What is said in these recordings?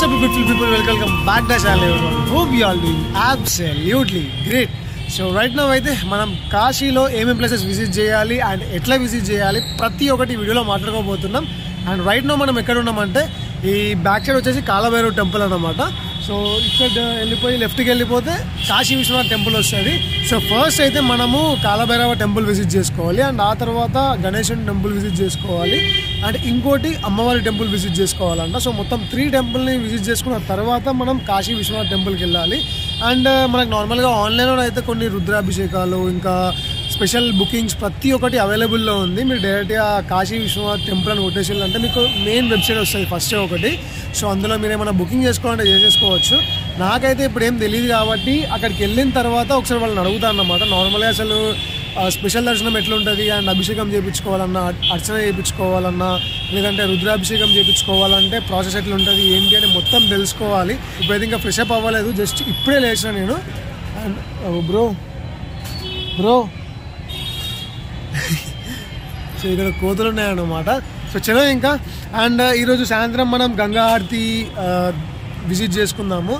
up beautiful people, welcome back to the channel everyone. Hope you all doing absolutely great. So right now అయితే మనం కాశీలో ఏమేం places visit చేయాలి and ఎట్లా visit చేయాలి ప్రతి ఒక్కటి వీడియోలో మాట్లాడుకోబోతున్నాం. అండ్ రైట్ నో మనం ఎక్కడ ఉన్నామంటే ఈ బ్యాక్ సైడ్ వచ్చేసి కాలభైరవ్ టెంపుల్ అన్నమాట. సో ఇక్కడ వెళ్ళిపోయి లెఫ్ట్కి వెళ్ళిపోతే కాశీ విశ్వనాథ్ టెంపుల్ వస్తుంది. సో ఫస్ట్ అయితే మనము కాలభైరవ టెంపుల్ విజిట్ చేసుకోవాలి అండ్ ఆ తర్వాత గణేశుని టెంపుల్ విజిట్ చేసుకోవాలి అండ్ ఇంకోటి అమ్మవారి టెంపుల్ విజిట్ చేసుకోవాలంట. సో మొత్తం 3 టెంపుల్ని విజిట్ చేసుకున్న తర్వాత మనం కాశీ విశ్వనాథ్ టెంపుల్కి వెళ్ళాలి. అండ్ మనకు నార్మల్గా ఆన్లైన్లో అయితే కొన్ని రుద్రాభిషేకాలు ఇంకా స్పెషల్ బుకింగ్స్ ప్రతి ఒక్కటి అవైలబుల్లో ఉంది. మీరు డైరెక్ట్గా కాశీ విశ్వనాథ్ టెంపుల్ అని కొట్టేసేయాలంటే మీకు మెయిన్ వెబ్సైట్ వస్తుంది ఫస్ట్ ఒకటి. సో అందులో మీరు ఏమైనా బుకింగ్ చేసుకోవాలంటే చేసేసుకోవచ్చు. నాకైతే ఇప్పుడు ఏం తెలియదు కాబట్టి అక్కడికి వెళ్ళిన తర్వాత ఒకసారి వాళ్ళని అడుగుతాను అన్నమాట. నార్మల్గా అసలు స్పెషల్ దర్శనం ఎట్లుంటుంది అండ్ అభిషేకం చేయించుకోవాలన్నా అర్చన చేయించుకోవాలన్నా లేదంటే రుద్రాభిషేకం చేయించుకోవాలంటే ప్రాసెస్ ఎట్లుంటుంది ఏంటి అని మొత్తం తెలుసుకోవాలి. ఇప్పుడైతే ఇంకా ఫ్రెష్ అప్ అవ్వలేదు, జస్ట్ ఇప్పుడే లేచిన నేను. అండ్ బ్రో సో ఇక్కడ కోతులు ఉన్నాయన్నమాట. సో చలో ఇంకా. అండ్ ఈరోజు సాయంత్రం మనం గంగా హారతి విజిట్ చేసుకుందాము.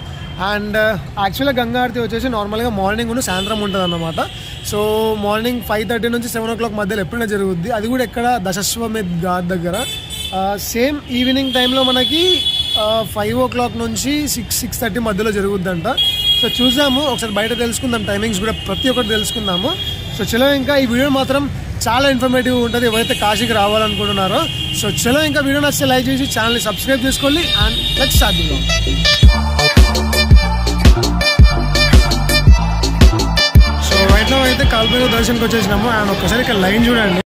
అండ్ యాక్చువల్గా గంగా హారతి వచ్చేసి నార్మల్గా మార్నింగ్ ఉండి సాయంత్రం ఉంటుంది అన్నమాట. సో మార్నింగ్ 5:30 నుంచి 7 o'clock మధ్యలో ఎప్పుడైనా జరుగుద్ది. అది కూడా ఎక్కడ దశాశ్వమేధ్ ఘాట్ దగ్గర. సేమ్ ఈవినింగ్ టైంలో మనకి 5 o'clock నుంచి 6:30 మధ్యలో జరుగుద్దంట. సో చూద్దాము, ఒకసారి బయట తెలుసుకుందాం, టైమింగ్స్ కూడా ప్రతి ఒక్కటి తెలుసుకుందాము. సో చలో ఇంకా. ఈ వీడియో మాత్రం చాలా ఇన్ఫర్మేటివ్ ఉంటుంది ఎవరైతే కాశీకి రావాలనుకుంటున్నారో. సో చలో ఇంకా. వీడియో నచ్చితే లైక్ చేసి ఛానల్ని సబ్స్క్రైబ్ చేసుకోండి and let's start the vlog. So right now అయితే కాలభైరవ దర్శనంకి వచ్చేసినాము. అండ్ ఒక్కసారి ఇక్కడ లైన్ చూడండి.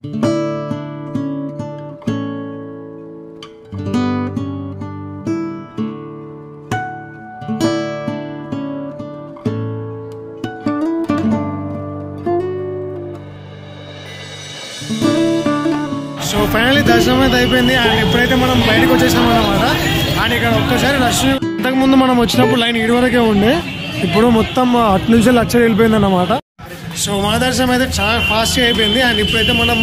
సో ఫైనల్లీ దర్శనం అయితే అయిపోయింది. అండ్ ఎప్పుడైతే మనం బయటకు వచ్చేసాం అన్నమాట. అండ్ ఇక్కడ ఒక్కసారి రష్, ఇంతకుముందు మనం వచ్చినప్పుడు లైన్ 7 వరకే ఉండే, ఇప్పుడు మొత్తం అటు నుంచి లచ్చడి వెళ్ళిపోయింది అన్నమాట. సో మన దర్శనం అయితే చాలా ఫాస్ట్గా అయిపోయింది. అండ్ ఇప్పుడైతే మనం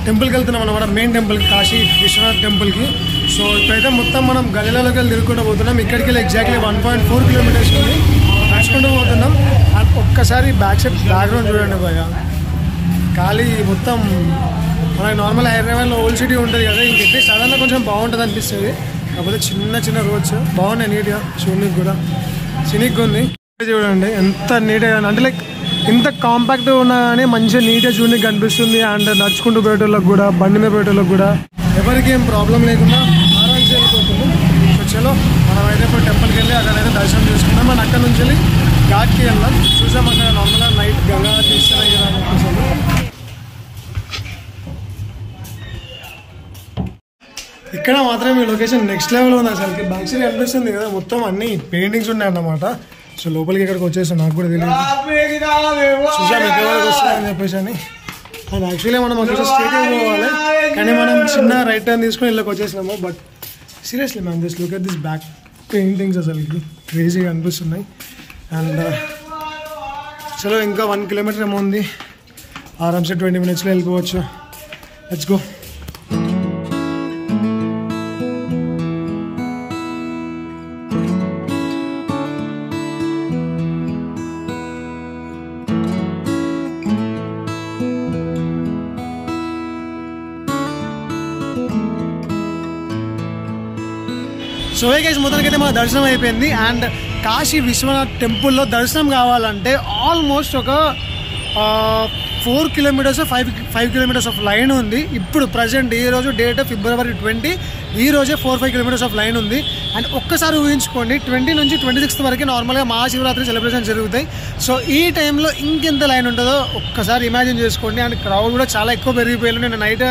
టెంపుల్కి వెళ్తున్నాం అన్నమాట, మెయిన్ టెంపుల్కి, కాశీ విశ్వనాథ్ టెంపుల్కి. సో ఇప్పుడైతే మొత్తం మనం గలీలోకి వెళ్ళి తిరుగుకుంటూ పోతున్నాం. ఇక్కడికి వెళ్ళి ఎగ్జాక్ట్లీ 1.4 kilometers ఉంది, నడుచుకుంటూ పోతున్నాం. అండ్ ఒక్కసారి బ్యాక్ సైడ్ బ్యాక్గ్రౌండ్ చూడండి భయ, ఖాళీ మొత్తం. మనకి నార్మల్ హైదరాబాద్లో ఓల్డ్ సిటీ ఉంటుంది కదా, ఇంకెట్టి సడన్గా కొంచెం బాగుంటుంది అనిపిస్తుంది. కాకపోతే చిన్న చిన్న రోడ్స్ బాగున్నాయి, నీట్గా చూడడానికి కూడా సినిక్గా ఉంది. చూడండి ఎంత నీట్గా, అంటే లైక్ ఇంత కాంపాక్ట్గా ఉన్నా కానీ మంచిగా నీట్గా చూడడానికి కనిపిస్తుంది. అండ్ నడుచుకుంటూ పోయేటోళ్ళకి కూడా, బండి మీద పోయేటోళ్ళకి కూడా ఎవరికి ఏం ప్రాబ్లం లేకుండా ఆరామ్స్ వెళ్ళిపోతుంది. సో చలో మనం అయితే ఇప్పుడు టెంపుల్కి వెళ్ళి అక్కడైతే దర్శనం చేసుకున్నాం. మనం అక్కడ నుంచి వెళ్ళి ఘాట్కి వెళ్ళాం. చూసాం అక్కడ నార్మల్గా నైట్ గంగా తీస్తాయి కదా అనిపిస్తుంది. ఇక్కడ మాత్రం ఈ లొకేషన్ నెక్స్ట్ లెవెల్ ఉంది అసలు. బ్యాక్ సైడ్ కనిపిస్తుంది కదా, మొత్తం అన్ని పెయింటింగ్స్ ఉన్నాయి అన్నమాట. సో లోపలికి ఎక్కడికి వచ్చేసాం నాకు కూడా తెలియదు. చూసాం ఎక్కడ వరకు వస్తాయని చెప్పేసి అని. అది యాక్చువల్లీ మనం వచ్చేసి స్ట్రేట్ పోవాలి, కానీ మనం చిన్న రైట్ టర్న్ తీసుకుని ఇళ్ళకి వచ్చేసినాము. But seriously ma'am, just look at this back paintings, అసలు క్రేజీగా అనిపిస్తున్నాయి. అండ్ చలో ఇంకా 1 kilometer ఏమో ఉంది, ఆరామ్సే 20 minutesలో వెళ్ళిపోవచ్చు. Let's go. So hey guys, మొత్తానికైతే మన దర్శనం అయిపోయింది. అండ్ కాశీ విశ్వనాథ్ టెంపుల్లో దర్శనం కావాలంటే ఆల్మోస్ట్ ఒక 4 kilometers 5 kilometers ఆఫ్ లైన్ ఉంది. ఇప్పుడు ప్రజెంట్ ఈ రోజు డేట్ February 20, ఈ రోజే 4-5 kilometers ఆఫ్ లైన్ ఉంది. అండ్ ఒక్కసారి ఊహించుకోండి, 20 నుంచి 26 వరకు నార్మల్గా మహాశివరాత్రి సెలబ్రేషన్ జరుగుతాయి. సో ఈ టైంలో ఇంకెంత లైన్ ఉంటుందో ఒక్కసారి ఇమాజిన్ చేసుకోండి. అండ్ క్రౌడ్ కూడా చాలా ఎక్కువ పెరిగిపోయారు. నేను నైట్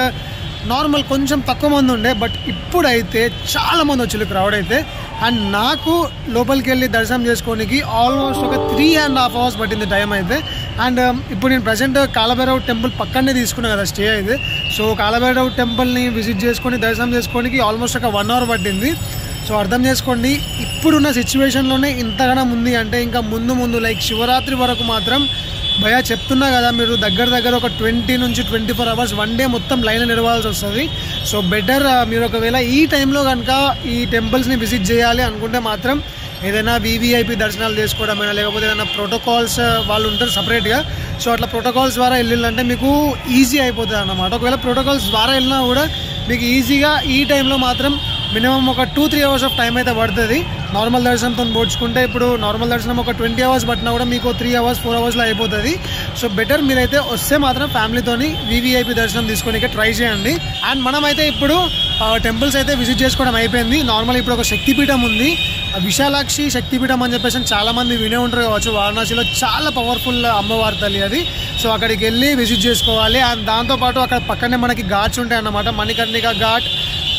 నార్మల్ కొంచెం తక్కువ మంది ఉండే, బట్ ఇప్పుడైతే చాలా మంది వచ్చారు క్రౌడ్ అయితే. అండ్ నాకు లోపలికి వెళ్ళి దర్శనం చేసుకోనికి ఆల్మోస్ట్ ఒక 3.5 hours పట్టింది టైం అయితే. అండ్ ఇప్పుడు నేను ప్రజెంట్ కాలభైరవ్ టెంపుల్ పక్కనే తీసుకున్నాను కదా స్టే అయితే. సో కాలభైరవ్ టెంపుల్ని విజిట్ చేసుకొని దర్శనం చేసుకోనికి ఆల్మోస్ట్ ఒక 1 hour పట్టింది. సో అర్థం చేసుకోండి, ఇప్పుడున్న సిచ్యువేషన్లోనే ఇంతగానం ఉంది అంటే ఇంకా ముందు ముందు లైక్ శివరాత్రి వరకు మాత్రం భయ్యా చెప్తున్నా కదా, మీరు దగ్గర ఒక 20 నుంచి 24 అవర్స్ వన్ డే మొత్తం లైన్లో నిలవాల్సి వస్తుంది. సో బెటర్ మీరు ఒకవేళ ఈ టైంలో కనుక ఈ టెంపుల్స్ని విజిట్ చేయాలి అనుకుంటే మాత్రం ఏదైనా వీవీఐపీ దర్శనాలు చేసుకోవడమైనా లేకపోతే ఏదైనా ప్రోటోకాల్స్ వాళ్ళు ఉంటారు సపరేట్గా. సో అట్లా ప్రోటోకాల్స్ ద్వారా వెళ్ళాలంటే మీకు ఈజీ అయిపోతుంది అన్నమాట. ఒకవేళ ప్రోటోకాల్స్ ద్వారా వెళ్ళినా కూడా మీకు ఈజీగా ఈ టైంలో మాత్రం మినిమం ఒక 2-3 అవర్స్ ఆఫ్ టైం అయితే పడుతుంది. నార్మల్ దర్శనంతో పోల్చుకుంటే ఇప్పుడు నార్మల్ దర్శనం ఒక 20 అవర్స్ పట్టినా కూడా మీకు 3 అవర్స్ 4 అవర్స్లో అయిపోతుంది. సో బెటర్ మీరైతే వస్తే మాత్రం ఫ్యామిలీతోని వీవీఐపీ దర్శనం తీసుకొని ట్రై చేయండి. అండ్ మనమైతే ఇప్పుడు టెంపుల్స్ అయితే విజిట్ చేసుకోవడం అయిపోయింది. నార్మల్ ఇప్పుడు ఒక శక్తిపీఠం ఉంది, విశాలాక్షి శక్తిపీఠం అని చెప్పేసి చాలామంది వినే ఉంటారు కావచ్చు. వారణాసిలో చాలా పవర్ఫుల్ అమ్మవారి తల్లి అది. సో అక్కడికి వెళ్ళి విజిట్ చేసుకోవాలి. అండ్ దాంతోపాటు అక్కడ పక్కనే మనకి ఘాట్స్ ఉంటాయి అన్నమాట. మణికర్ణిక ఘాట్,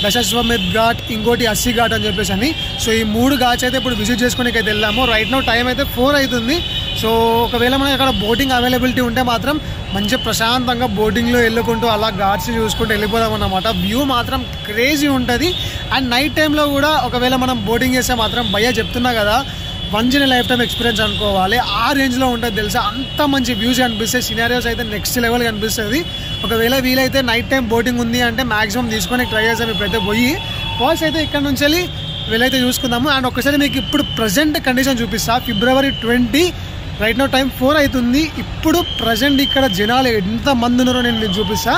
దశాశ్వమేధ్ ఘాట్, ఇంకోటి అస్సీ ఘాట్ అని చెప్పేసి అని. సో ఈ 3 ఘాట్స్ అయితే ఇప్పుడు విజిట్ చేసుకోనికి అయితే వెళ్ళాము. రైట్ నో టైం అయితే 4 అవుతుంది. సో ఒకవేళ మనకి అక్కడ బోటింగ్ అవైలబిలిటీ ఉంటే మాత్రం మంచిగా ప్రశాంతంగా బోటింగ్లో వెళ్ళుకుంటూ అలా ఘాట్స్ చూసుకుంటూ వెళ్ళిపోదాం అన్నమాట. వ్యూ మాత్రం క్రేజీ ఉంటుంది. అండ్ నైట్ టైంలో కూడా ఒకవేళ మనం బోటింగ్ చేస్తే మాత్రం భయ్యా చెప్తున్నా కదా, once in life time experience అనుకోవాలి. ఆ రేంజ్లో ఉంటుంది తెలుసా, అంత మంచి వ్యూస్ కనిపిస్తాయి, సినారియోస్ అయితే నెక్స్ట్ లెవెల్ కనిపిస్తుంది. ఒకవేళ వీలైతే నైట్ టైం బోటింగ్ ఉంది అంటే మాక్సిమం తీసుకొని ట్రై చేస్తాం. ఇప్పుడైతే పోయి ఫస్ట్ అయితే ఇక్కడ నుంచి వెళ్ళి వీలైతే చూసుకుందాము. అండ్ ఒకసారి మీకు ఇప్పుడు ప్రజెంట్ కండిషన్ చూపిస్తా. February 20, రైట్ నో టైం 4 అవుతుంది. ఇప్పుడు ప్రజెంట్ ఇక్కడ జనాలు ఎంతమంది ఉన్నారో నేను మీకు చూపిస్తా,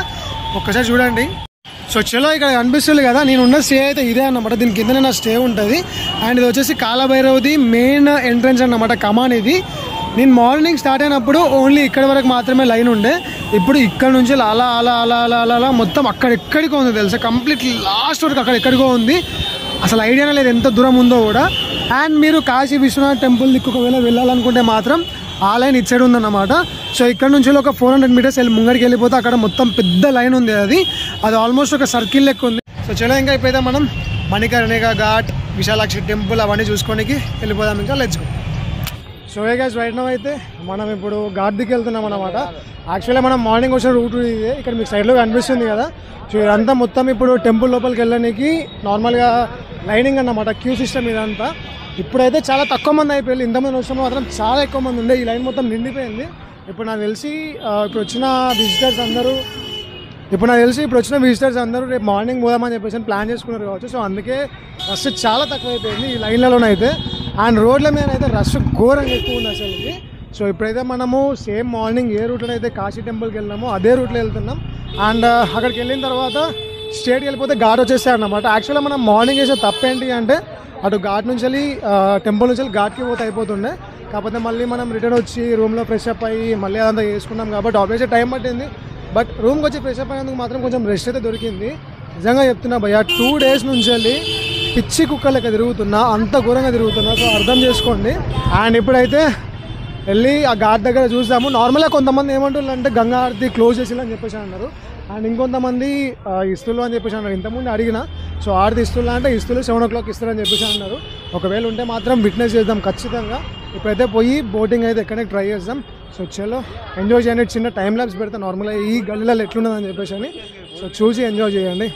ఒక్కసారి చూడండి. సో చలో ఇక్కడ కనిపిస్తుంది కదా, నేను ఉన్న స్టే అయితే ఇదే అన్నమాట. దీని కిందనే నా స్టే ఉంటుంది. అండ్ ఇది వచ్చేసి కాలభైరవది మెయిన్ ఎంట్రన్స్ అన్నమాట, కమాన్ ఇది. నేను మార్నింగ్ స్టార్ట్ అయినప్పుడు ఓన్లీ ఇక్కడ వరకు మాత్రమే లైన్ ఉండే. ఇప్పుడు ఇక్కడ నుంచి అలా అలా అలా అలా అలా అలా మొత్తం అక్కడెక్కడికో ఉంది తెలుసా, కంప్లీట్ లాస్ట్ వరకు అక్కడెక్కడికో ఉంది. అసలు ఐడియానే లేదు ఎంత దూరం ఉందో కూడా. అండ్ మీరు కాశీ విశ్వనాథ్ టెంపుల్ దిక్కు ఒకవేళ వెళ్ళాలనుకుంటే మాత్రం ఆ లైన్ ఇటు సైడ్ ఉందన్నమాట. సో ఇక్కడ నుంచి ఒక 400 మీటర్స్ ముంగడికి వెళ్ళిపోతే అక్కడ మొత్తం పెద్ద లైన్ ఉంది. అది ఆల్మోస్ట్ ఒక సర్కిల్ లెక్క ఉంది. సో చలో ఇంకా ఇప్పుడైతే మనం మణికర్ణిక ఘాట్, విశాలాక్షి టెంపుల్ అవన్నీ చూసుకోనికి వెళ్ళిపోదాం. ఇంకా let's go. So guys right now అయితే మనం ఇప్పుడు ఘాట్ దిక్కి వెళ్తున్నాం అన్నమాట. యాక్చువల్లీ మనం మార్నింగ్ వచ్చిన రూట్ ఇదే, ఇక్కడ మీకు సైడ్లో కనిపిస్తుంది కదా. సో ఇదంతా మొత్తం ఇప్పుడు టెంపుల్ లోపలికి వెళ్ళడానికి నార్మల్గా లైనింగ్ అన్నమాట, క్యూ సిస్టమ్ ఇదంతా. ఇప్పుడైతే చాలా తక్కువ మంది అయిపోయింది. ఇంతమంది వచ్చిన మాత్రం చాలా ఎక్కువ మంది ఉండే. ఈ లైన్ మొత్తం నిండిపోయింది. ఇప్పుడు నాకు తెలిసి ఇప్పుడు వచ్చిన విజిటర్స్ అందరూ రేపు మార్నింగ్ పోదామని చెప్పేసి ప్లాన్ చేసుకున్నారు కావచ్చు. సో అందుకే రష్ చాలా తక్కువ అయిపోయింది ఈ లైన్లలోనైతే. అండ్ రోడ్ల మీద అయితే రష్ ఘోరంగా ఎక్కువ ఉంది అసలుకి. సో ఇప్పుడైతే మనము సేమ్ మార్నింగ్ ఏ రూట్లో అయితే కాశీ టెంపుల్కి వెళ్ళినామో అదే రూట్లో వెళ్తున్నాం. అండ్ అక్కడికి వెళ్ళిన తర్వాత స్ట్రేట్కి వెళ్ళిపోతే ఘాట్ వచ్చేస్తాయి అన్నమాట. యాక్చువల్గా మనం మార్నింగ్ చేసే తప్పేంటి అంటే అటు ఘాట్ నుంచి వెళ్ళి టెంపుల్ నుంచి వెళ్ళి ఘాట్కి పోతే అయిపోతుండే. కాకపోతే మళ్ళీ మనం రిటర్న్ వచ్చి రూమ్లో ఫ్రెష్ అప్ అయ్యి మళ్ళీ అదంతా చేసుకున్నాం కాబట్టి ఆబ్వియస్లీ టైం పట్టింది. బట్ రూమ్కి వచ్చి ఫ్రెష్ అప్ అయినందుకు మాత్రం కొంచెం రెస్ట్ అయితే దొరికింది. నిజంగా చెప్తున్నా భయ్యా, 2 days నుంచి వెళ్ళి పిచ్చి కుక్కలకి తిరుగుతున్నా, అంత ఘోరంగా తిరుగుతున్నా. సో అర్థం చేసుకోండి. అండ్ ఇప్పుడైతే వెళ్ళి ఆ ఘాట్ దగ్గర చూసాము. నార్మల్గా కొంతమంది ఏమంటున్నారు అంటే గంగా ఆరతి క్లోజ్ చేసిల్లని చెప్పేసి అన్నారు. అండ్ ఇంకొంతమంది ఇస్తులు అని చెప్పేసి అన్నారు. ఇంతకుముందు అడిగిన, సో ఆరతి ఇస్తులు అంటే ఇస్తులు 7 o'clock ఇస్తారని చెప్పేసి అన్నారు. ఒకవేళ ఉంటే మాత్రం విట్నెస్ చేద్దాం ఖచ్చితంగా. ఇప్పుడైతే పోయి బోటింగ్ అయితే ఎక్కడికి ట్రై చేద్దాం. సో చలో ఎంజాయ్ చేయండి. చిన్న టైం ల్యాబ్స్ పెడతా నార్మల్గా ఈ గల్లీలలో ఎట్లున్నదని చెప్పేసి అని. సో చూసి ఎంజాయ్ చేయండి.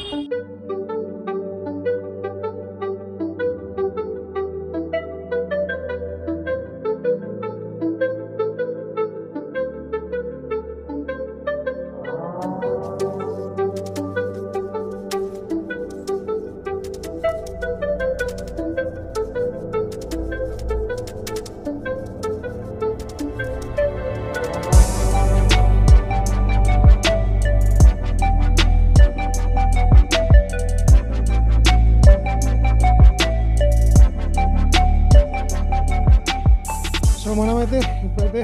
మనమైతే ఇప్పుడైతే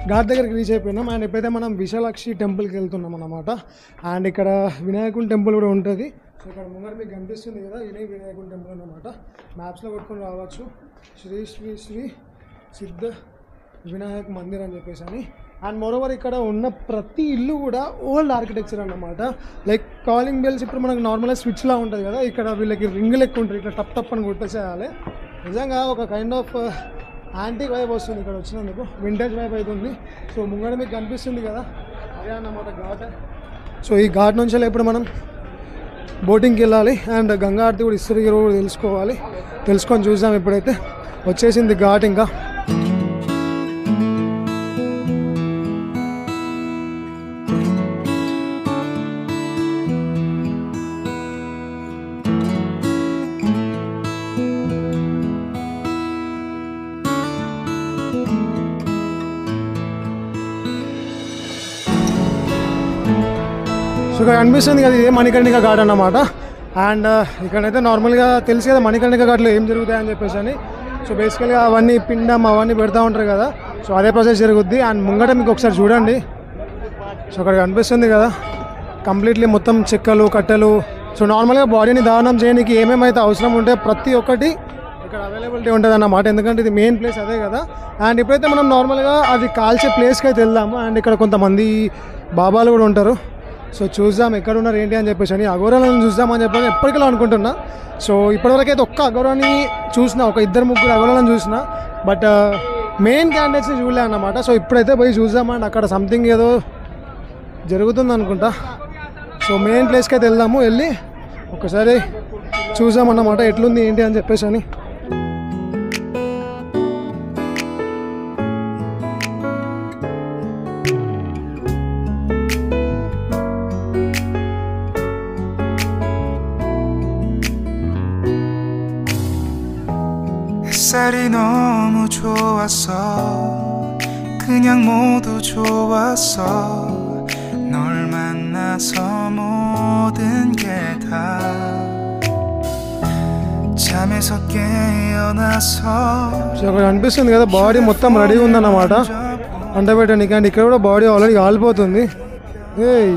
ఘాట్ దగ్గరికి రీచ్ అయిపోయినాం. అండ్ ఇప్పుడైతే మనం విశాలాక్షి టెంపుల్కి వెళ్తున్నాం అన్నమాట. అండ్ ఇక్కడ వినాయకుని టెంపుల్ కూడా ఉంటుంది. సో ఇక్కడ ముందర మీకు కనిపిస్తుంది కదా, ఇదే వినాయకుని టెంపుల్ అన్నమాట. మ్యాప్స్లో కొట్టుకొని రావచ్చు. శ్రీ శ్రీ శ్రీ సిద్ధ వినాయక్ మందిర్ అని చెప్పేసి అని. అండ్ మోరోవర్ ఇక్కడ ఉన్న ప్రతి ఇల్లు కూడా ఓల్డ్ ఆర్కిటెక్చర్ అన్నమాట. లైక్ కాలింగ్ బెల్స్ ఇప్పుడు మనకు నార్మల్గా స్విచ్లా ఉంటుంది కదా, ఇక్కడ వీళ్ళకి రింగులు ఎక్కువ ఉంటుంది, ఇట్లా టప్ టప్ అని కొట్టేసేయాలి. నిజంగా ఒక కైండ్ ఆఫ్ యాంటిక్ వైబ్ వస్తుంది ఇక్కడ వచ్చినందుకు, వింటేజ్ వైబ్ అవుతుంది. సో ముంగడ మీకు కనిపిస్తుంది కదా, అదే అన్నమాట ఘాట్. సో ఈ ఘాట్ నుంచి ఇప్పుడు మనం బోటింగ్కి వెళ్ళాలి అండ్ గంగా హారతి కూడా ఇస్తారు కూడా తెలుసుకోవాలి. తెలుసుకొని చూద్దాం. ఇప్పుడైతే వచ్చేసింది ఘాట్. ఇంకా సో ఇక్కడ అనిపిస్తుంది కదా ఇదే మణికర్ణిక ఘాట్ అన్నమాట. అండ్ ఇక్కడైతే నార్మల్గా తెలుసు కదా మణికర్ణిక ఘాట్లో ఏం జరుగుతాయని చెప్పేసి అని. సో బేసికల్గా అవన్నీ పిండం అవన్నీ పెడతా ఉంటారు కదా, సో అదే ప్రాసెస్ జరుగుద్ది. అండ్ ముంగట మీకు ఒకసారి చూడండి. సో అక్కడ కనిపిస్తుంది కదా కంప్లీట్లీ మొత్తం చెక్కలు కట్టెలు. సో నార్మల్గా బాడీని దానం చేయడానికి ఏమేమైతే అవసరం ఉంటే ప్రతి ఒక్కటి ఇక్కడ అవైలబిలిటీ ఉంటుంది అన్నమాట. ఎందుకంటే ఇది మెయిన్ ప్లేస్ అదే కదా. అండ్ ఇప్పుడైతే మనం నార్మల్గా అది కాల్చే ప్లేస్కి అయితే వెళ్దాము. అండ్ ఇక్కడ కొంతమంది బాబాలు కూడా ఉంటారు. సో చూద్దాం ఎక్కడ ఉన్నారు ఏంటి అని చెప్పేసి అని. అఘోరాలను చూద్దామని చెప్పేసి ఎప్పటికలా అనుకుంటున్నా. సో ఇప్పటివరకు అయితే ఒక్క అఘోరాన్ని చూసిన, ఒక 2-3 అఘోరాలను చూసిన, బట్ మెయిన్ క్యాండిడేట్స్ని చూడలే అన్నమాట. సో ఇప్పుడైతే పోయి చూద్దామండి. అక్కడ సంథింగ్ ఏదో జరుగుతుంది అనుకుంటా. సో మెయిన్ ప్లేస్కి అయితే వెళ్దాము. వెళ్ళి ఒకసారి చూసామన్నమాట ఎట్లుంది ఏంటి అని చెప్పేసి అని. 햇살이 너무 좋았어 그냥 모두 좋았어 널 만나서 모든 게 다 잠에서 깨어나서 సో అక్కడ అనిపిస్తుంది కదా బాడీ మొత్తం రెడీగా ఉందన్నమాట అంటబెట్టడానికి. అండ్ ఇక్కడ కూడా బాడీ ఆల్రెడీ కాలిపోతుంది. ఏయ్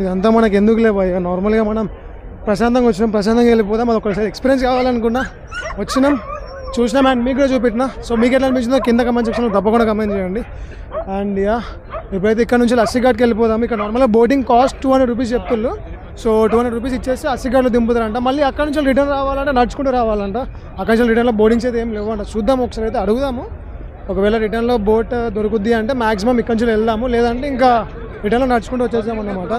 ఇదంతా మనకు ఎందుకు లేవు. నార్మల్గా మనం ప్రశాంతంగా వచ్చినాం, ప్రశాంతంగా వెళ్ళిపోదాం. అది ఒకసారి ఎక్స్పీరియన్స్ కావాలనుకున్నా వచ్చినాం, చూసినాం అండ్ మీకు కూడా చూపెట్టినా. సో మీకు ఎట్లా అనిపించిందో కింద కమెంట్ సెక్షన్లో తప్పకుండా కమెంట్ చేయండి. అండ్ ఇప్పుడైతే ఇక్కడ నుంచి అస్సిఘాట్కి వెళ్ళిపోదాం. ఇక్కడ నార్మల్గా బోటింగ్ కాస్ట్ 200 రూపీస్ చెప్తున్నారు. సో 200 రూపీస్ ఇచ్చేసి అస్సిఘాట్లో దింపుతారంట. మళ్ళీ అక్కడ నుంచి రిటర్న్ రావాలంటే నడుచుకుంటూ రావాలంట. అక్కడ నుంచి రిటర్న్లో బోటింగ్స్ అయితే ఏం లేవు అంట. చూద్దాం ఒకసారి అయితే అడుగుదాము. ఒకవేళ రిటర్న్లో బోట్ దొరుకుద్ది అంటే మ్యాక్సిమం ఇక్కడ నుంచి వెళ్దాము, లేదంటే ఇంకా రిటర్న్లో నడుచుకుంటూ వచ్చేసాం అన్నమాట.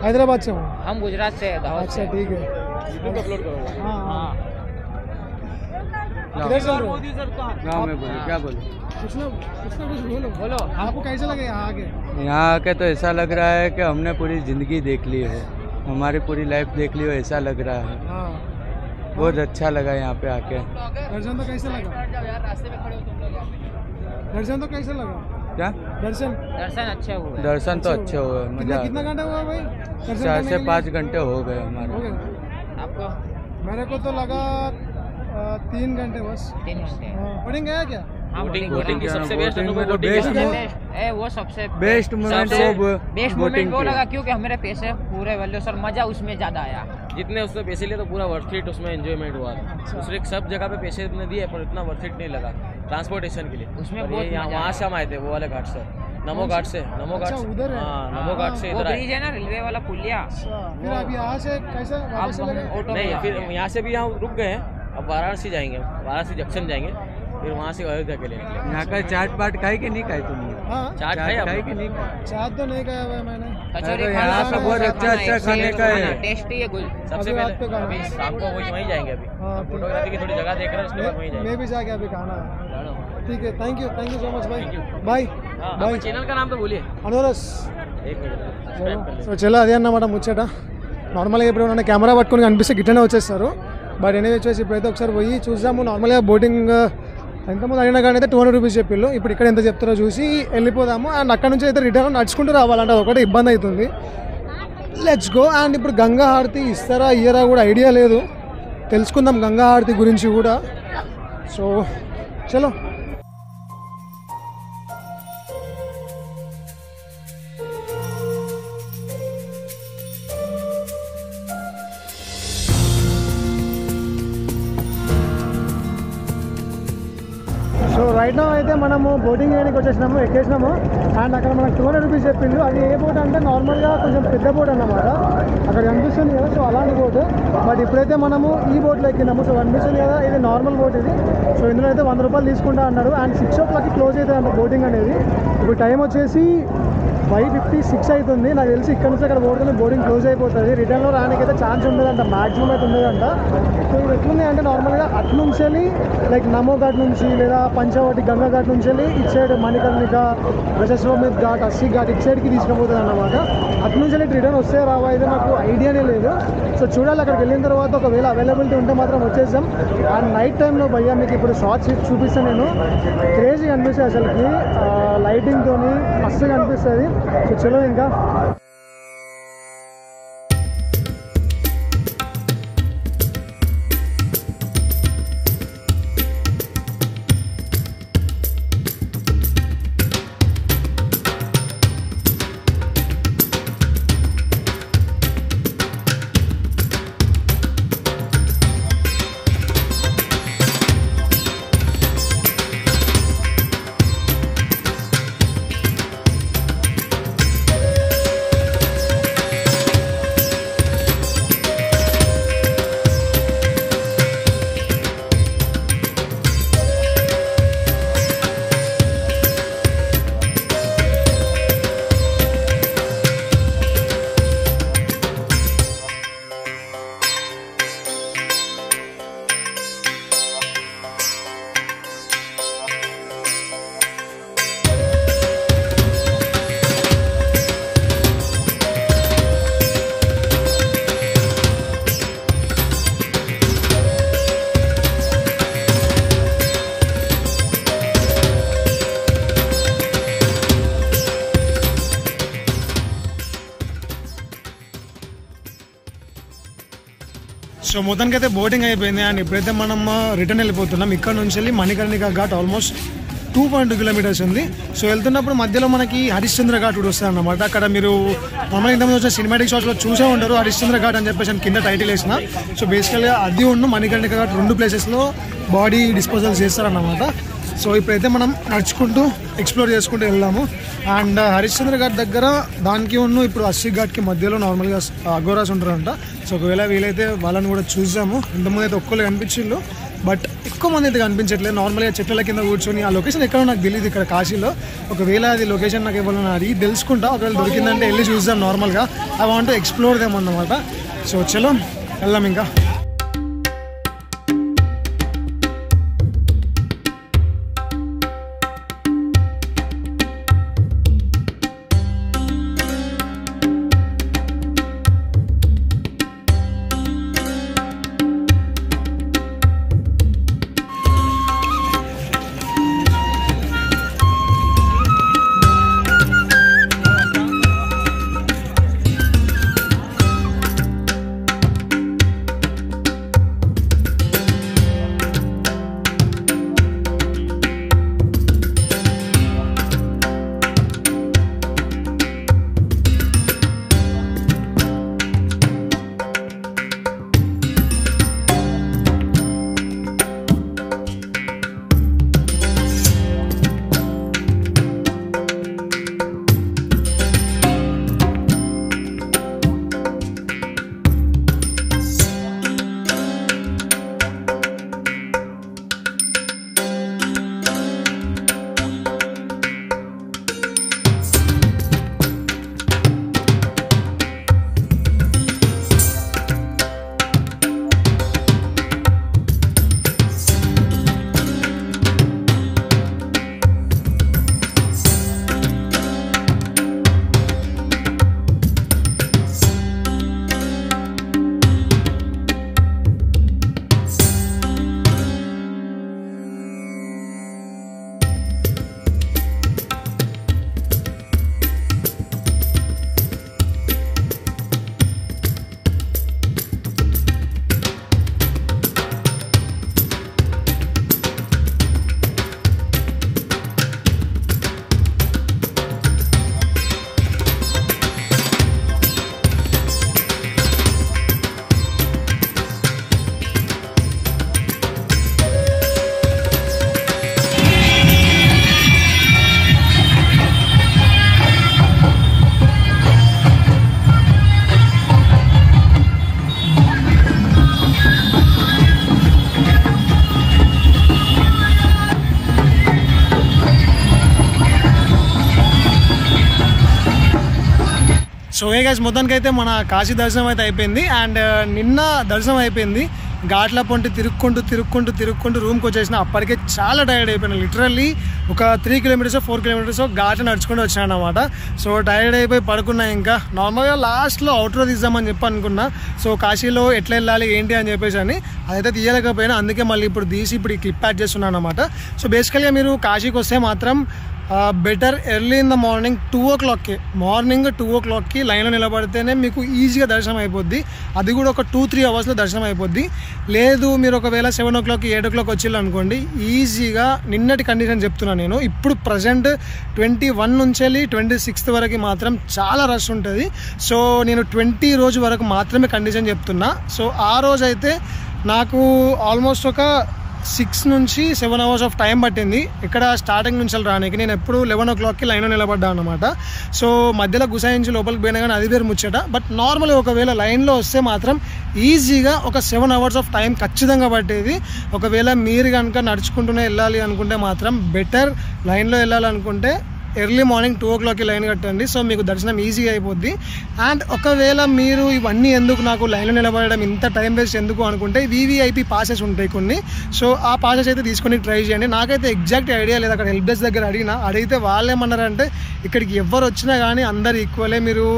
హైదరాబాద్ से हम गुजरात से। अच्छा ठीक है। बोलो आपको कैसा लगे यहाँ आके? यहाँ आके तो ऐसा लग रहा है कि हमने पूरी जिंदगी देख ली है, हमारी पूरी लाइफ देख ली हो ऐसा लग रहा है। बहुत अच्छा लगा यहाँ पे आके। दर्शन तो कैसा लगा? दर्शन तो कैसा लगा? क्या दर्शन अच्छे हुए? दर्शन तो अच्छे हुए, मजा। कितना घंटा हुआ भाई? 4 से 5 घंटे हो गए हमारे। आपको? मेरे को तो लगा 3 घंटे बस। 3 घंटे। बोटिंग गया क्या? बोटिंग की सबसे बेस्ट अनुभव वो सबसे बेस्ट मोमेंट वो लगा क्योंकि हमारे पैसे पूरे वैल्यू सर मजा उसमें ज्यादा आया। जितने उसमें पैसे लिए तो पूरा वर्थ इट उसमें एंजॉयमेंट हुआ। दूसरे सब जगह पे पैसे इतने दिए पर इतना वर्थ इट नहीं लगा ट्रांसपोर्टेशन के लिए। उसमें वहाँ से हम आए थे वो वाले घाट से, नमो घाट से। नमो घाट उधर है? नमो घाट से इधर ब्रिज है ना रेलवे वाला पुलिया। फिर अभी यहाँ से कैसा वापस चलेंगे? नहीं, फिर यहाँ से भी यहाँ रुक गए हैं। अब वाराणसी जाएंगे, वाराणसी जंक्शन जाएंगे, फिर वहाँ से अयोध्या के लिए निकलेंगे। यहाँ का चाट बाट खाई कि नहीं खाई तुमने? हाँ चाट खाई कि नहीं खाई? चाट तो नहीं खाया हुआ है मैंने। अरे यहाँ का बहुत अच्छा खाने का है, टेस्टी है कुछ। सबसे अभी रात पे पहले खाना अभी है। शाम को वहीं जाएंगे। अभी हाँ, फोटोग्राफी की थोड़ी जगह देख रहे हैं, उसके बाद वहीं जाएंगे। मैं भी जाके अभी खाना है। ठीक है, थैंक यू सो मच भाई। बाय हाँ, चैनल का नाम तो बोलिए। అనోరస్ एक मिनट। సో చలో అదే అన్నమాట ముచ్చట. నార్మల్గా ఇప్పుడు ఏమన్నా కెమెరా పట్టుకొని కనిపిస్తే గిట్టనే వచ్చేస్తారు. బట్ ఎనీ వచ్చేసి ఇప్పుడైతే ఒకసారి పోయి చూద్దాము. నార్మల్గా బోటింగ్ ఎంతమంది అయినా కానీ అయితే 200 రూపీస్ చెప్పిళ్ళు. ఇప్పుడు ఇక్కడ ఎంత చెప్తారో చూసి వెళ్ళిపోదాము. అండ్ అక్కడ నుంచి అయితే రిటర్న్ నడుచుకుంటూ రావాలంటే అదొకటి ఇబ్బంది అవుతుంది. Let's go. అండ్ ఇప్పుడు గంగా హారతి ఇస్తారా ఇయ్యరా కూడా ఐడియా లేదు, తెలుసుకుందాం గంగా హారతి గురించి కూడా. సో చలో. సో రైట్ రైట్ నౌ అయితే మనము బోటింగ్ చేయడానికి వచ్చేసినాము, ఎక్కేసినాము. అండ్ అక్కడ మనకు 200 రూపీస్ చెప్పిండు. అది ఏ బోట్ అంటే నార్మల్గా కొంచెం పెద్ద బోట్ అన్నమాట, అక్కడ కనిపిస్తుంది కదా. సో అలాంటి బోట్. బట్ ఇప్పుడైతే మనము ఈ బోట్లో ఎక్కినాము. సో కనిపిస్తుంది కదా, ఇది నార్మల్ బోట్ ఇది. సో ఇందులో అయితే 100 రూపాయలు తీసుకుంటా అన్నాడు. అండ్ 6 o'clock క్లోజ్ అవుతుంది అంట బోటింగ్ అనేది. ఇప్పుడు టైం వచ్చేసి 5:56 అవుతుంది. నాకు తెలిసి ఇక్కడ నుంచి అక్కడ పోతుంది, బోర్డింగ్ క్లోజ్ అయిపోతుంది. రిటర్న్లో రానికైతే ఛాన్స్ ఉండదంట, మ్యాక్సిమం అయితే ఉండదంట. సో ఇది ఎట్లుంది అంటే నార్మల్గా అటు నుంచి వెళ్ళి లైక్ నమో ఘాట్ నుంచి లేదా పంచవటి గంగా ఘాట్ నుంచి వెళ్ళి ఇటు సైడ్ మణికర్ణిక, రజస్వామిత్ ఘాట్, అస్సీ ఘాట్ ఇటు సైడ్కి తీసుకుపోతుంది అన్నమాట. అటు నుంచి వెళ్ళి రిటర్న్ వస్తే రావా అయితే నాకు ఐడియానే లేదు. సో చూడాలి, అక్కడికి వెళ్ళిన తర్వాత ఒకవేళ అవైలబిలిటీ ఉంటే మాత్రం వచ్చేసాం. అండ్ నైట్ టైంలో భయ్యా మీకు ఇప్పుడు షార్ట్స్ చూపిస్తాను నేను. క్రేజీ అనిపిస్తుంది అసలుకి, లైటింగ్తో మస్తుగా అనిపిస్తుంది. సో చలో ఇంకా సో మొత్తానికి అయితే బోటింగ్ అయిపోయింది. అండ్ ఇప్పుడైతే మనం రిటర్న్ వెళ్ళిపోతున్నాం. ఇక్కడ నుంచి వెళ్ళి మణికర్ణిక ఘాట్ ఆల్మోస్ట్ 2.2 కిలోమీటర్స్ ఉంది. సో వెళ్తున్నప్పుడు మధ్యలో మనకి హరిశ్చంద్ర ఘాట్ కూడా వస్తుంది అన్నమాట. అక్కడ మీరు మమ్మల్ని ఇంతకుముందు వచ్చిన సినిమాటిక్ షాట్స్లో చూసే ఉంటారు, హరిశ్చంద్ర ఘాట్ అని చెప్పేసి కింద టైటిల్ వేసిన. సో బేసికల్గా అది ఉన్న మణికర్ణిక ఘాట్ 2 ప్లేసెస్లో బాడీ డిస్పోజల్ చేస్తారన్నమాట. సో ఇప్పుడైతే మనం నడుచుకుంటూ ఎక్స్ప్లోర్ చేసుకుంటూ వెళ్దాము. అండ్ హరిశ్చంద్ర ఘాట్ దగ్గర దానికి ఇప్పుడు అస్సీ ఘాట్కి మధ్యలో నార్మల్గా అఘోరాస్ ఉంటారంట. సో ఒకవేళ వీలైతే వాళ్ళని కూడా చూసాము. ఇంతకుముందు అయితే ఒక్కళ్ళు కనిపించిండ్రు, బట్ ఎక్కువ మంది అయితే కనిపించట్లేదు. నార్మల్గా చెట్ల కింద కూర్చొని ఆ లొకేషన్ ఎక్కడో నాకు తెలియదు ఇక్కడ కాశీలో. ఒకవేళ అది లొకేషన్ నాకు ఎవరైనా అడిగి తెలుసుకుంటా, ఒకవేళ దొరికిందంటే వెళ్ళి చూద్దాం. నార్మల్గా I want to explore them అన్నమాట. సో చలో వెళ్దాం ఇంకా. సో ఏ గైస్ మొత్తానికైతే మన కాశీ దర్శనం అయితే అయిపోయింది. అండ్ నిన్న దర్శనం అయిపోయింది, ఘాట్ల పొంటి తిరుక్కుంటూ రూమ్కి వచ్చేసిన. అప్పటికే చాలా టైర్డ్ అయిపోయినా, లిటరల్లీ ఒక 3 కిలోమీటర్స్ 4 కిలోమీటర్స్ ఘాట్లు నడుచుకుంటూ వచ్చాను అనమాట. సో టైర్డ్ అయిపోయి పడుకున్నా. ఇంకా నార్మల్గా లాస్ట్లో అవుట్రో తీద్దామని చెప్పి అనుకున్నా. సో కాశీలో ఎట్లా వెళ్ళాలి ఏంటి అని చెప్పేసి అని అదైతే తీయలేకపోయినా, అందుకే మళ్ళీ ఇప్పుడు తీసి ఇప్పుడు ఈ క్లిప్ యాడ్ చేస్తున్నాను అనమాట. సో బేసికల్గా మీరు కాశీకి వస్తే మాత్రం better early in the morning 2 o'clockకి లైన్లో నిలబడితేనే మీకు ఈజీగా దర్శనం అయిపోద్ది. అది కూడా ఒక 2-3 అవర్స్లో దర్శనం అయిపోద్ది. లేదు మీరు ఒకవేళ 7 o'clock 8 o'clock వచ్చిళ్ళు అనుకోండి, ఈజీగా నిన్నటి కండిషన్ చెప్తున్నాను నేను. ఇప్పుడు ప్రజెంట్ 21 నుంచి వెళ్ళి 26th వరకు మాత్రం చాలా రష్ ఉంటుంది. సో నేను 20 రోజు వరకు మాత్రమే కండిషన్ చెప్తున్నా. సో ఆ రోజు అయితే నాకు ఆల్మోస్ట్ ఒక 6 నుంచి 7 hours ఆఫ్ టైం పట్టింది ఇక్కడ స్టార్టింగ్ నుంచి రానికి. నేను ఎప్పుడు 11 o'clockకి లైన్లో నిలబడ్డాను అనమాట. సో మధ్యలో గుసాయించి లోపలికి పోయినా కానీ అది వేరు ముచ్చట. బట్ నార్మల్గా ఒకవేళ లైన్లో వస్తే మాత్రం ఈజీగా ఒక 7 hours ఆఫ్ టైం ఖచ్చితంగా పట్టేది. ఒకవేళ మీరు కనుక నడుచుకుంటూనే వెళ్ళాలి అనుకుంటే మాత్రం బెటర్ లైన్లో వెళ్ళాలనుకుంటే ఎర్లీ మార్నింగ్ 2 o'clockకి లైన్ కట్టండి. సో మీకు దర్శనం ఈజీగా అయిపోద్ది. అండ్ ఒకవేళ మీరు ఇవన్నీ ఎందుకు నాకు లైన్లో నిలబడడం ఇంత టైం వేస్ట్ ఎందుకు అనుకుంటే VVIP పాసెస్ ఉంటాయి కొన్ని. సో ఆ పాసెస్ అయితే తీసుకొని ట్రై చేయండి. నాకైతే ఎగ్జాక్ట్ ఐడియా లేదు. అక్కడ హెల్ప్ డెస్క్ దగ్గర అడిగితే వాళ్ళు ఏమన్నారంటే ఇక్కడికి ఎవరు వచ్చినా కానీ అందరు ఈక్వలే, మీరు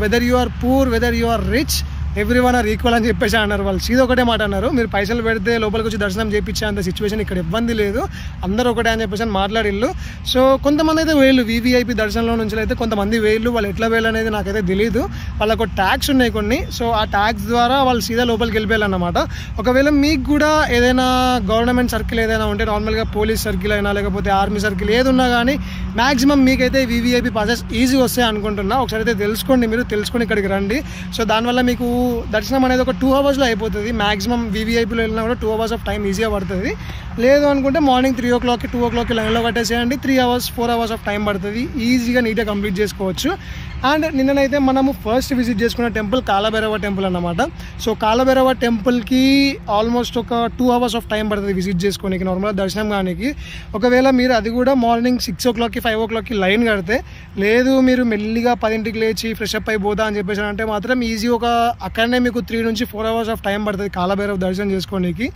whether you are poor whether you are rich everyone are equal అని చెప్పేసి అన్నారు. వాళ్ళు సీదా ఒకటే మాట అన్నారు, మీరు పైసలు పెడితే లోపలికి వచ్చి దర్శనం చేయించే అంత సిచ్యువేషన్ ఇక్కడ ఇబ్బంది లేదు, అందరూ ఒకటే అని చెప్పేసి మాట్లాడిళ్ళు. సో కొంతమంది అయితే వేళ్ళు VVIP దర్శనంలో నుంచి అయితే కొంతమంది వేళ్ళు, వాళ్ళు ఎట్లా వేళ్ళు అనేది నాకైతే తెలియదు. వాళ్ళకు ట్యాగ్స్ ఉన్నాయి కొన్ని. సో ఆ ట్యాగ్స్ ద్వారా వాళ్ళు సీదా లోపలికి వెళ్ళిపోయాలన్నమాట. ఒకవేళ మీకు కూడా ఏదైనా గవర్నమెంట్ సర్కిల్ ఏదైనా ఉంటే, నార్మల్గా పోలీస్ సర్కిల్ అయినా లేకపోతే ఆర్మీ సర్కిల్ ఏది ఉన్నా కానీ మ్యాక్సిమం మీకైతే VVIP పాసెస్ ఈజీ వస్తాయి అనుకుంటున్నా. ఒకసారి అయితే తెలుసుకోండి, మీరు తెలుసుకొని ఇక్కడికి రండి. సో దానివల్ల మీకు దర్శనం అనేది ఒక 2 hours అయిపోతుంది. మ్యాక్సిమం VVIPలో వెళ్ళినా కూడా 2 hours ఆఫ్ టైం ఈజీగా పడుతుంది. లేదు అనుకుంటే మార్నింగ్ 3 o'clockకి 2 o'clockకి లైన్లో కట్టేసేయండి. 3 hours 4 hours ఆఫ్ టైం పడుతుంది. ఈజీగా నీట్గా కంప్లీట్ చేసుకోవచ్చు. అండ్ నిన్ననైతే మనము ఫస్ట్ విజిట్ చేసుకున్న టెంపుల్ కాలభైరవ టెంపుల్ అన్నమాట. సో కాలభైరవ టెంపుల్కి ఆల్మోస్ట్ ఒక 2 hours ఆఫ్ టైం పడుతుంది విజిట్ చేసుకోనికి, నార్మల్గా దర్శనం కానీ. ఒకవేళ మీరు అది కూడా మార్నింగ్ 6 o'clockకి 5 o'clockకి లైన్ కడితే, లేదు మీరు మెల్లిగా 10ంటికి లేచి ఫ్రెష్ అప్ అయిపోతా అని చెప్పేసి అంటే మాత్రం ఈజీ ఒక అక్కడనే మీకు 3 నుంచి 4 hours ఆఫ్ టైం పడుతుంది కాలభైరవ దర్శనం చేసుకోనికి.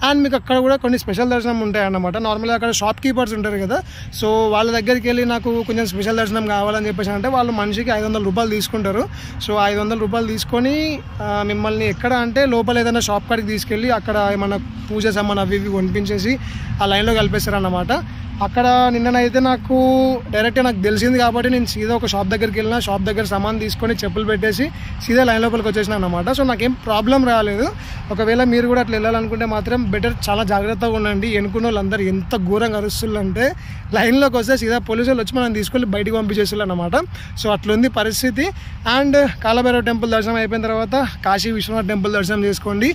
అండ్ మీకు అక్కడ కూడా కొన్ని స్పెషల్ దర్శనం ఉంటాయి అన్నమాట. నార్మల్గా అక్కడ షాప్ కీపర్స్ ఉంటారు కదా, సో వాళ్ళ దగ్గరికి వెళ్ళి నాకు కొంచెం స్పెషల్ దర్శనం కావాలని చెప్పేసి అంటే వాళ్ళు మనిషికి 500 రూపాయలు తీసుకుంటారు. సో 500 రూపాయలు తీసుకొని మిమ్మల్ని ఎక్కడ అంటే లోపల ఏదైనా షాప్ కాడికి తీసుకెళ్ళి అక్కడ ఏమన్నా పూజ సామాన్ అవి ఇవి కొనిపించేసి ఆ లైన్లో కలిపేస్తారు అన్నమాట. అక్కడ నిన్ననైతే నాకు డైరెక్ట్గా నాకు తెలిసింది కాబట్టి నేను సీదా ఒక షాప్ దగ్గరికి వెళ్ళిన, షాప్ దగ్గర సామాన్ తీసుకొని చెప్పులు పెట్టేసి సీదా లైన్ లోపలికి వచ్చేసిన అన్నమాట. సో నాకేం ప్రాబ్లం రాలేదు. ఒకవేళ మీరు కూడా అట్లా వెళ్ళాలనుకుంటే మాత్రం బెటర్, చాలా జాగ్రత్తగా ఉండండి. ఎన్నుకున్న వాళ్ళందరూ ఎంత ఘోరంగా అరుస్తుందంటే లైన్లోకి వస్తే సీదా పోలీసులు వచ్చి మనం తీసుకొని బయటికి పంపించేస్తారు అన్నమాట. సో అట్లుంది పరిస్థితి. అండ్ కాలభైరవ టెంపుల్ దర్శనం అయిపోయిన తర్వాత కాశీ విశ్వనాథ్ టెంపుల్ దర్శనం చేసుకోండి.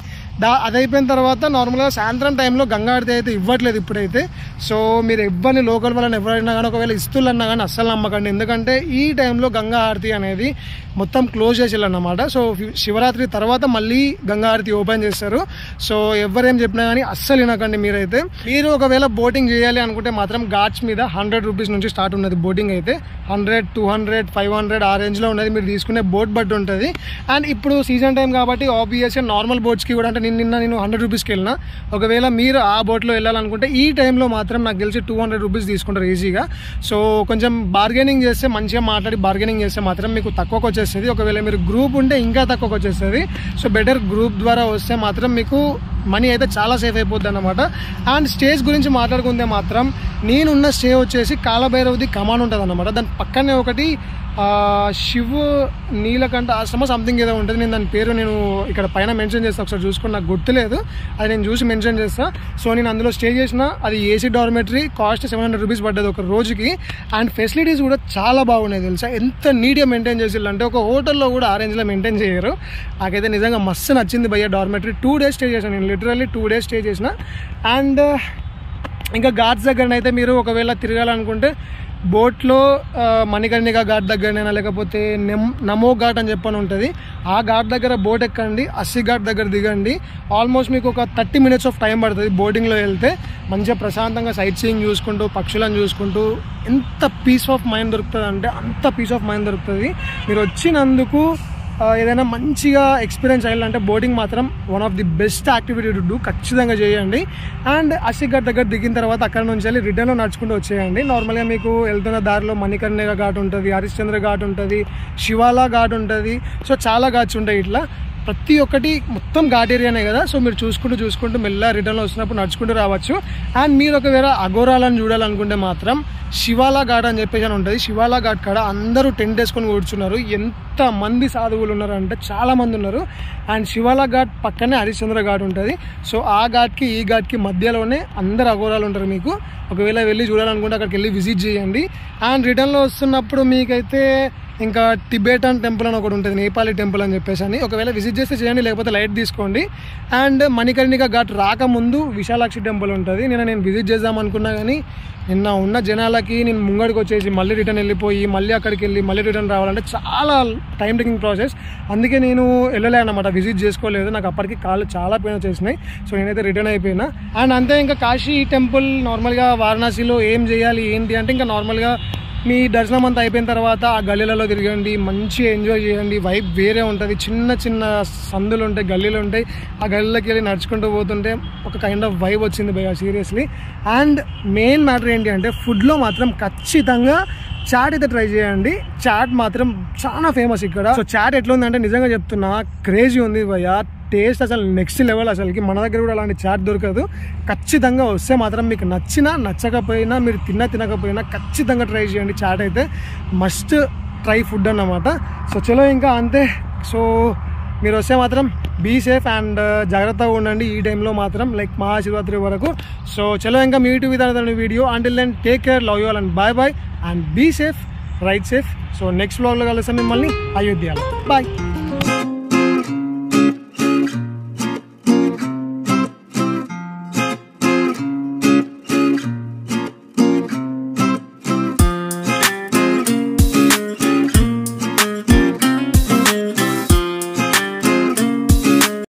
అది అయిపోయిన తర్వాత నార్మల్గా సాయంత్రం టైంలో గంగా హారతి అయితే ఇవ్వట్లేదు ఇప్పుడైతే. సో మీరు ఎవరిని లోకల్ వాళ్ళని ఎవరైనా కానీ ఒకవేళ ఇస్తులన్నా కానీ అస్సలు నమ్మకండి. ఎందుకంటే ఈ టైంలో గంగా హారతి అనేది మొత్తం క్లోజ్ చేసేయాలన్నమాట. సో శివరాత్రి తర్వాత మళ్ళీ గంగా హారతి ఓపెన్ చేస్తారు. సో ఎవరేం చెప్పినా కానీ అస్సలు వినకండి. మీరైతే మీరు ఒకవేళ బోటింగ్ చేయాలి అనుకుంటే మాత్రం ఘాట్స్ మీద 100 రూపీస్ నుంచి స్టార్ట్ ఉన్నది బోటింగ్ అయితే. 100, 200, 500 ఆ రేంజ్లో ఉన్నది. మీరు తీసుకునే బోట్ బట్టి ఉంటుంది. అండ్ ఇప్పుడు సీజన్ టైం కాబట్టి ఆబ్వియస్గా నార్మల్ బోట్స్కి కూడా, అంటే నిన్న నేను 100 రూపీస్కి వెళ్ళిన, ఒకవేళ మీరు ఆ బోట్లో వెళ్ళాలనుకుంటే ఈ టైంలో మాత్రం నాకు తెలిసి 200 రూపీస్ తీసుకుంటారు ఈజీగా. సో కొంచెం బార్గెనింగ్ చేస్తే, మంచిగా మాట్లాడి బార్గెనింగ్ చేస్తే మాత్రం మీకు తక్కువకి వచ్చేస్తుంది. ఒకవేళ మీరు గ్రూప్ ఉంటే ఇంకా తక్కువకి వచ్చేస్తుంది. సో బెటర్ గ్రూప్ ద్వారా వస్తే మాత్రం మీకు మనీ అయితే చాలా సేఫ్ అయిపోద్ది అన్నమాట. అండ్ స్టేజ్ గురించి మాట్లాడుకుంటే మాత్రం నేనున్న స్టే వచ్చేసి కాలభైరవది కమాన్ ఉంటుంది అన్నమాట. దాని పక్కనే ఒకటి శివ నీలకంఠ ఆశ్రమ సంథింగ్ ఏదో ఉంటుంది. నేను దాని పేరు నేను ఇక్కడ పైన మెన్షన్ చేస్తాను, ఒకసారి చూసుకొని నాకు గుర్తులేదు, అది నేను చూసి మెన్షన్ చేస్తాను. సో నేను అందులో స్టే చేసిన, అది ఏసీ డార్మెటరీ, కాస్ట్ 700 రూపీస్ పడ్డది ఒక రోజుకి. అండ్ ఫెసిలిటీస్ కూడా చాలా బాగున్నాయి తెలుసా, ఎంత నీట్గా మెయింటైన్ చేసిల్లు అంటే ఒక హోటల్లో కూడా ఆ రేంజ్లో మెయింటైన్ చేయరు. నాకైతే నిజంగా మస్తు నచ్చింది భయ్య డార్మెటరీ. 2 days స్టే చేశాను నేను, లిటరల్లీ 2 days స్టే చేసిన. అండ్ ఇంకా ఘాట్స్ దగ్గరనైతే మీరు ఒకవేళ తిరగాలనుకుంటే బోట్లో మణికర్ణిక ఘాట్ దగ్గరనైనా లేకపోతే నమో ఘాట్ అని చెప్పని ఉంటుంది, ఆ ఘాట్ దగ్గర బోట్ ఎక్కండి, అస్సి ఘాట్ దగ్గర దిగండి. ఆల్మోస్ట్ మీకు ఒక 30 minutes ఆఫ్ టైం పడుతుంది బోటింగ్లో వెళ్తే. మంచిగా ప్రశాంతంగా సైట్ సీయింగ్ చూసుకుంటూ పక్షులను చూసుకుంటూ ఎంత పీస్ ఆఫ్ మైండ్ దొరుకుతుంది అంటే అంత పీస్ ఆఫ్ మైండ్ దొరుకుతుంది. మీరు వచ్చినందుకు ఏదైనా మంచిగా ఎక్స్పీరియన్స్ అయ్యాలంటే బోటింగ్ మాత్రం one of the best activity to do, ఖచ్చితంగా చేయండి. అండ్ అస్సి ఘాట్ దగ్గర దిగిన తర్వాత అక్కడ నుంచి వెళ్ళి రిటర్న్లో నడుచుకుంటూ వచ్చేయండి. నార్మల్గా మీకు వెళ్తున్న దారిలో మణికర్ణిక ఘాట్ ఉంటుంది, హరిశ్చంద్ర ఘాట్ ఉంటుంది, శివాలా ఘాట్ ఉంటుంది. సో చాలా ఘాట్స్ ఉంటాయి. ఇట్లా ప్రతి ఒక్కటి మొత్తం ఘాట్ ఏరియానే కదా. సో మీరు చూసుకుంటూ మెల్ల రిటర్న్లో వచ్చినప్పుడు నడుచుకుంటూ రావచ్చు. అండ్ మీరు ఒకవేళ అఘోరాలను చూడాలనుకుంటే మాత్రం శివాలా ఘాట్ అని చెప్పేసి అని ఉంటుంది. శివాలా ఘాట్ కాడ అందరూ టెంట్ వేసుకొని కూర్చున్నారు. ఎంతమంది సాధువులు ఉన్నారు అంటే చాలా మంది ఉన్నారు. అండ్ శివాలా ఘాట్ పక్కనే హరిశ్చంద్ర ఘాట్ ఉంటుంది. సో ఆ ఘాట్కి ఈ ఘాట్కి మధ్యలోనే అందరు అఘోరాలు ఉంటారు. మీకు ఒకవేళ వెళ్ళి చూడాలనుకుంటే అక్కడికి వెళ్ళి విజిట్ చేయండి. అండ్ రిటర్న్లో వస్తున్నప్పుడు మీకైతే ఇంకా టిబెటన్ టెంపుల్ అని ఒకటి ఉంటుంది, నేపాలీ టెంపుల్ అని చెప్పేసి అని, ఒకవేళ విజిట్ చేస్తే చేయండి, లేకపోతే లైట్ తీసుకోండి. అండ్ మణికర్ణిక ఘాట్ రాకముందు విశాలాక్షి టెంపుల్ ఉంటుంది. నేను విజిట్ చేద్దాం అనుకున్నా కానీ నిన్న ఉన్న జనాలకి నేను ముంగడికి వచ్చేసి మళ్ళీ రిటర్న్ వెళ్ళిపోయి మళ్ళీ అక్కడికి వెళ్ళి మళ్ళీ రిటర్న్ రావాలంటే చాలా టైం టేకింగ్ ప్రాసెస్. అందుకే నేను వెళ్ళలే అన్నమాట, విజిట్ చేసుకోలేదు. నాకు అప్పటికి కాళ్ళు చాలా పెయిన్ వచ్చేసినాయి. సో నేనైతే రిటర్న్ అయిపోయినా. అండ్ అంతే, ఇంకా కాశీ టెంపుల్ నార్మల్గా వారణాసిలో ఏం చేయాలి ఏంటి అంటే ఇంకా నార్మల్గా మీ దర్శనం అంతా అయిపోయిన తర్వాత ఆ గల్లీలలో తిరగండి, మంచిగా ఎంజాయ్ చేయండి. వైబ్ వేరే ఉంటుంది. చిన్న చిన్న సందులు ఉంటాయి, గల్లీలు ఉంటాయి. ఆ గల్లీలోకి వెళ్ళి నడుచుకుంటూ పోతుంటే ఒక కైండ్ ఆఫ్ వైబ్ వచ్చింది భయ్యా, సీరియస్లీ. అండ్ మెయిన్ మ్యాటర్ ఏంటి అంటే ఫుడ్లో మాత్రం ఖచ్చితంగా చాట్ అయితే ట్రై చేయండి. చాట్ మాత్రం చాలా ఫేమస్ ఇక్కడ. సో చాట్ ఎట్లా ఉందంటే నిజంగా చెప్తున్నా క్రేజీ ఉంది భయ్యా. టేస్ట్ అసలు నెక్స్ట్ లెవెల్. అసలుకి మన దగ్గర కూడా అలాంటి చాట్ దొరకదు. ఖచ్చితంగా వస్తే మాత్రం మీకు నచ్చినా నచ్చకపోయినా మీరు తినకపోయినా ఖచ్చితంగా ట్రై చేయండి. చాట్ అయితే మస్ట్ ట్రై ఫుడ్ అన్నమాట. సో చలో ఇంకా అంతే. సో మీరు వస్తే మాత్రం బీ సేఫ్ అండ్ జాగ్రత్తగా ఉండండి ఈ టైంలో మాత్రం, లైక్ మహాశివరాత్రి వరకు. సో చలో ఇంకా meet with another video. Until then take care, love you all and bye and be safe, ride safe. So next వ్లాగ్లో కలుస్తాను మిమ్మల్ని అయోధ్యలో. బాయ్.